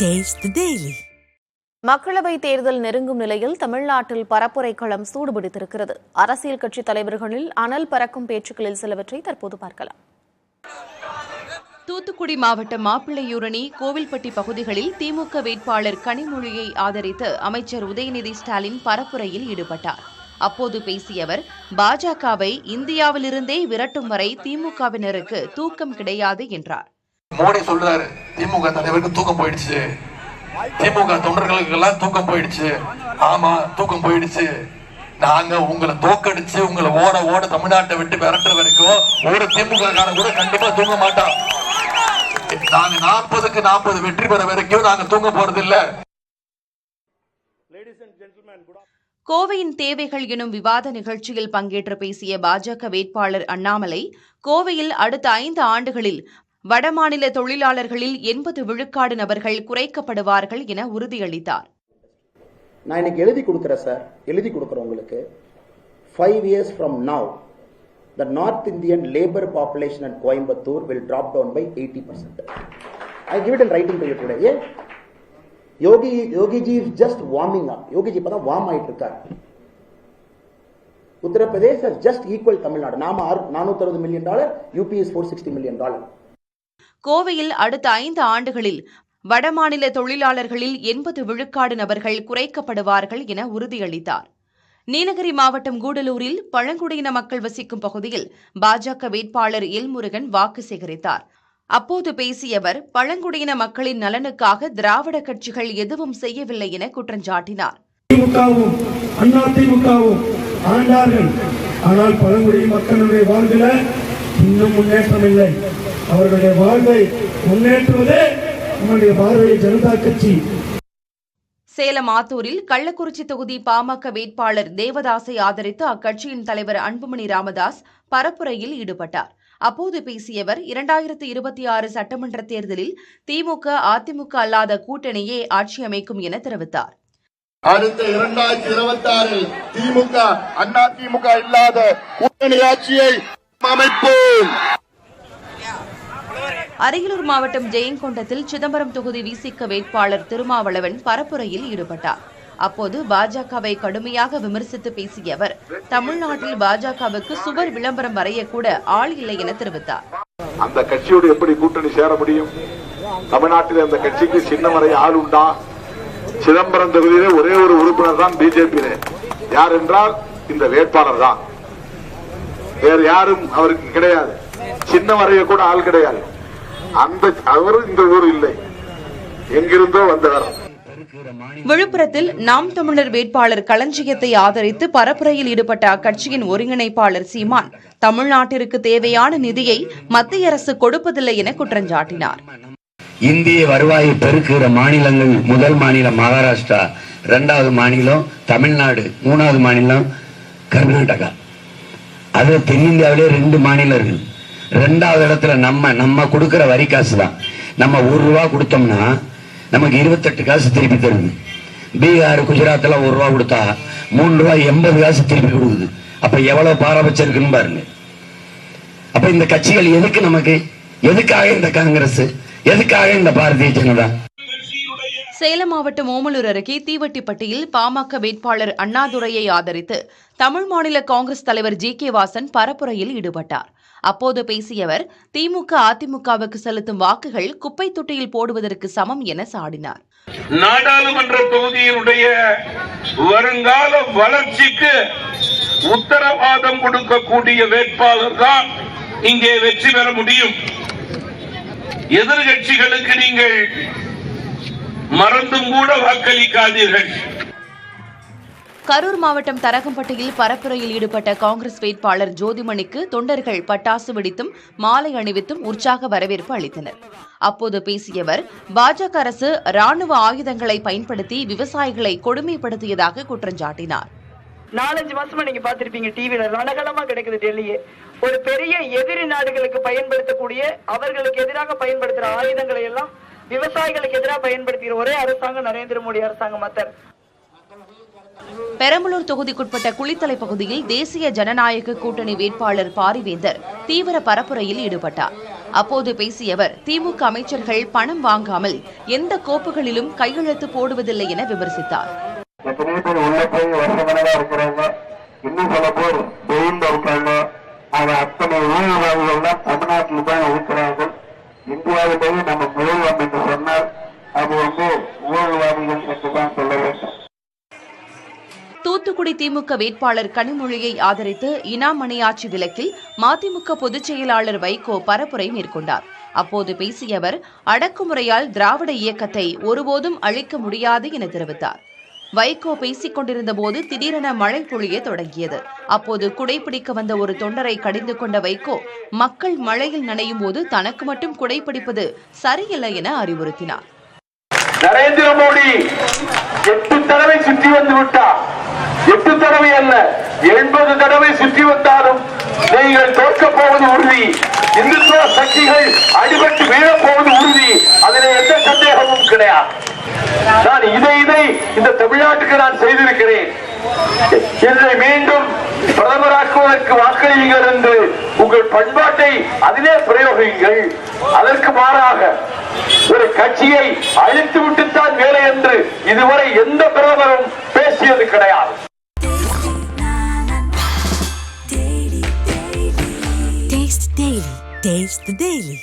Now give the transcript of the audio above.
Taste the Daily. மக்களவைத் தேர்தல் நெருங்கும் நிலையில் தமிழ்நாட்டில் பரப்புரை களம் சூடுபிடித்திருக்கிறது. அரசியல் கட்சித் தலைவர்களில் அனல் பறக்கும் பேச்சுக்களில் சிலவற்றை தற்போது பார்க்கலாம். தூத்துக்குடி மாவட்டம் மாப்பிள்ளையூரணி, கோவில்பட்டி பகுதிகளில் திமுக வேட்பாளர் கனிமொழியை ஆதரித்து அமைச்சர் உதயநிதி ஸ்டாலின் பரப்புரையில் ஈடுபட்டார். அப்போது பேசிய அவர், பாஜகவை இந்தியாவிலிருந்தே விரட்டும் வரை திமுகவினருக்கு தூக்கம் கிடையாது என்றார். மோடி சொல்றாரு, திமுக தலைவருக்கு தூக்கம் போயிடுச்சு, திமுக தொண்டர்களுக்கு எல்லாம் தூக்கம் போயிடுச்சு. ஆமா, தூக்கம் போயிடுச்சு. நாங்க உங்களை தோக்கடிச்சு உங்களை ஓட ஓட தமிழ்நாட்டை விட்டு விரட்டுற வரைக்கும் ஒரு திமுக காரன் கூட கண்டிப்பா தூங்க மாட்டோம். நாங்க 40க்கு 40 வெற்றி பெற வரைக்கும் நாங்க தூங்க போறது இல்ல. கோவையின் தேவைகள் எனும் விவாத நிகழ்ச்சியில் பங்கேற்று பேசிய பாஜக வேட்பாளர் அண்ணாமலை, கோவையில் அடுத்த 5 ஆண்டுகளில் வடமாநில தொழிலாளர்களில் 80 விழுக்காடு நபர்கள் குறைக்கப்படுவார்கள் என உறுதியளித்தார். நான் இன்னைக்கு எழுதி கொடுக்கிறேன் சார், எழுதி கொடுக்கிறேன் உங்களுக்கு. 5 years from now, the North Indian labor population at Coimbatore will drop down by 80%. I give it in writing to you today. Yeah? Yogi ji is just warming up. Yogi ji இப்பதான் warm ஆயிட்டு இருக்கார். Uttar Pradesh has just equal Tamil Nadu. நாம $460 million, UP is $460 million. கோவையில் அடுத்த 5 ஆண்டுகளில் வடமாநில தொழிலாளர்களில் 80 விழுக்காடு நபர்கள் குறைக்கப்படுவார்கள் என உறுதியளித்தார். நீலகிரி மாவட்டம் கூடலூரில் பழங்குடியின மக்கள் வசிக்கும் பகுதியில் பாஜக வேட்பாளர் எல் முருகன் வாக்கு சேகரித்தார். அப்போது பேசிய அவர், பழங்குடியின மக்களின் நலனுக்காக திராவிட கட்சிகள் எதுவும் செய்யவில்லை என குற்றஞ்சாட்டினார். திமுகவும் அதிமுகவும் ஆண்டார்கள், ஆனால் பழங்குடி மக்களுடைய வாழ்வில் இன்னும் முன்னேற்றம் இல்லை. அவர்களுடைய வாழ்வை முன்னேற்றுவதே நம்முடைய பாரதிய ஜனதா கட்சி. சேலம் ஆத்தூரில் கள்ளக்குறிச்சி தொகுதி பாமக வேட்பாளர் தேவதாசை ஆதரித்து அக்கட்சியின் தலைவர் அன்புமணி ராமதாஸ் பரப்புரையில் ஈடுபட்டார். அப்போது பேசிய அவர், 2026 சட்டமன்ற தேர்தலில் திமுக அதிமுக அல்லாத கூட்டணியே ஆட்சி அமைக்கும் என தெரிவித்தார். அடுத்த 2026 திமுக அதிமுக இல்லாத கூட்டணி ஆட்சியை அமைப்போம். அரியலூர் மாவட்டம் ஜெயங்கொண்டத்தில் சிதம்பரம் தொகுதி விசிக வேட்பாளர் திருமாவளவன் பரப்புரையில் ஈடுபட்டார். அப்போது பாஜகவை கடுமையாக விமர்சித்து பேசிய அவர், தமிழ்நாட்டில் பாஜகவுக்கு சுவர் விளம்பரம் வரையக்கூட ஆள் இல்லை என தெரிவித்தார். அந்த கட்சியோடு எப்படி கூட்டணி சேர முடியும்? தமிழ்நாட்டில் அந்த கட்சிக்கு சின்ன வரைய ஆள் உண்டா? சிதம்பரம் தொகுதியிலே ஒரே ஒரு உறுப்பினர் தான் பிஜேபி. யார் என்றால் இந்த வேட்பாளர் தான், வேறு யாரும் அவருக்கு கிடையாது. சின்ன வரைய கூட ஆள் கிடையாது. அவர் இந்த ஊர் இல்லை, எங்கிருந்தோ வந்தவர். விழுப்புரத்தில் நாம் தமிழர் வேட்பாளர் களஞ்சியத்தை ஆதரித்து பரப்புரையில் ஈடுபட்ட அக்கட்சியின் ஒருங்கிணைப்பாளர் சீமான், தமிழ்நாட்டிற்கு தேவையான நிதியை மத்திய அரசு கொடுப்பதில்லை என குற்றஞ்சாட்டினார். இந்திய வருவாயை பெருக்குகிற மாநிலங்கள், முதல் மாநிலம் மகாராஷ்டிரா, 2வது மாநிலம் தமிழ்நாடு, 3வது மாநிலம் கர்நாடகா. அது தென்னிந்தியாவிலே 2 மாநிலம் இருக்கு. 2வது இடத்துல நம்ம கொடுக்கிற வரி காசு தான். நம்ம ₹1 கொடுத்தோம்னா நமக்கு 28 காசு திருப்பி தருது. பீகார், குஜராத்ல ₹1 கொடுத்தா ₹3.80 திருப்பி கொடுக்குது. அப்ப எவ்வளவு பாரபட்சம் இருக்குன்னு பாருங்க. அப்ப இந்த கட்சிகள் எதுக்கு நமக்கு? எதுக்காக இந்த காங்கிரஸ்? எதுக்காக இந்த பாரதிய ஜனதா? சேலம் மாவட்டம் ஓமலூர் அருகே தீவட்டிப்பட்டியில் பாமக வேட்பாளர் அண்ணாதுரையை ஆதரித்து தமிழ் மாநில காங்கிரஸ் தலைவர் ஜி கே வாசன் பரப்புரையில் ஈடுபட்டார். அப்போது பேசிய அவர், திமுக அதிமுகவுக்கு செலுத்தும் வாக்குகள் குப்பை தொட்டியில் போடுவதற்கு சமம் என சாடினார். நாடாளுமன்ற தொகுதியினுடைய வருங்கால வளர்ச்சிக்கு உத்தரவாதம் கொடுக்கக்கூடிய வேட்பாளர் தான் இங்கே வெற்றி பெற முடியும். எதிர்கட்சிகளுக்கு நீங்கள் மறந்தும் கூட வாக்களிக்காதீர்கள். கரூர் மாவட்டம் தரகம்பட்டியில் பரப்புரையில் ஈடுபட்ட காங்கிரஸ் வேட்பாளர் ஜோதிமணிக்கு தொண்டர்கள் பட்டாசு வெடித்தும் மாலை அணிவித்தும் உற்சாக வரவேற்பு அளித்தனர். அப்போது பேசிய அவர், பாஜக அரசு ராணுவ ஆயுதங்களை பயன்படுத்தி விவசாயிகளை கொடுமைப்படுத்தியதாக குற்றஞ்சாட்டினார். 4-5 மாசமா நீங்க பாத்திருப்பீங்க, டிவில ரணகலமா கிடைக்குது. டெல்லியே ஒரு பெரிய எதிரி நாடுகளுக்கு பயன்படுத்தக்கூடிய, அவர்களுக்கு எதிராக பயன்படுத்துற ஆயுதங்களை எல்லாம் விவசாயிகளுக்கு எதிராக பயன்படுத்துகிற ஒரே அரசாங்கம் நரேந்திர மோடி அரசாங்கம். பெரம்பலூர் தொகுதிக்குட்பட்ட குளித்தலை பகுதியில் தேசிய ஜனநாயக கூட்டணி வேட்பாளர் பாரிவேந்தர் தீவிர பரப்புரையில் ஈடுபட்டார். அப்போது பேசிய அவர், திமுக அமைச்சர்கள் பணம் வாங்காமல் எந்த கோப்புகளிலும் கையெழுத்து போடுவதில்லை என விமர்சித்தார். எத்தனை பேர் உள்ள போய் வருஷக்கணக்கா இருக்கிறாங்க, இன்னும் சில பேர் ஜெயில இருக்காங்க. அத்தனை ஊழல்வாதிகள் தான் தமிழ்நாட்டில் தான் இருக்கிறார்கள். இந்தியாவிலேயே நம்ம முதல்வம் என்று சொன்னால் அது ஊழல்வாதிகள் என்றுதான் சொல்ல வேண்டும். தூத்துக்குடி திமுக வேட்பாளர் கனிமொழியை ஆதரித்து இனாமணியாச்சி விலக்கில் மதிமுக பொதுச் செயலாளர் வைகோ பரப்புரை மேற்கொண்டார். அப்போது பேசிய அவர், அடக்குமுறையால் திராவிட இயக்கத்தை ஒருபோதும் அழிக்க முடியாது என தெரிவித்தார். வைகோ பேசிக் கொண்டிருந்த போது திடீரென மழை பொழிய தொடங்கியது. அப்போது குடைப்பிடிக்க வந்த ஒரு தொண்டரை கடிந்து கொண்ட வைகோ, மக்கள் மழையில் நனையும் போது தனக்கு மட்டும் குடைப்பிடிப்பது சரியில்லை என அறிவுறுத்தினார். நரேந்திர மோடி 8 தடவை சுற்றி வந்து விட்டார். 8 தடவை அல்ல, 80 தடவை சுற்றி வந்தாலும் நீங்கள் தோற்கப் போவது உறுதி. இந்துத்துவ சக்திகள் அடிபட்டு வீழப் போவது உறுதி. அதில் எந்த சந்தேகமும் கிடையாது. நான் இதை இந்த தமிழ்நாட்டுக்கு நான் செய்திருக்கிறேன். என்னை மீண்டும் பிரதமராக்குவதற்கு வாக்களியுங்கள் என்று உங்கள் பண்பாட்டை அதிலே பிரயோகிங்கள். அதற்கு மாறாக ஒரு கட்சியை அழித்து விட்டுத்தான் வேலை என்று இதுவரை எந்த பிரதமரும் பேசியது கிடையாது. Taste the Daily.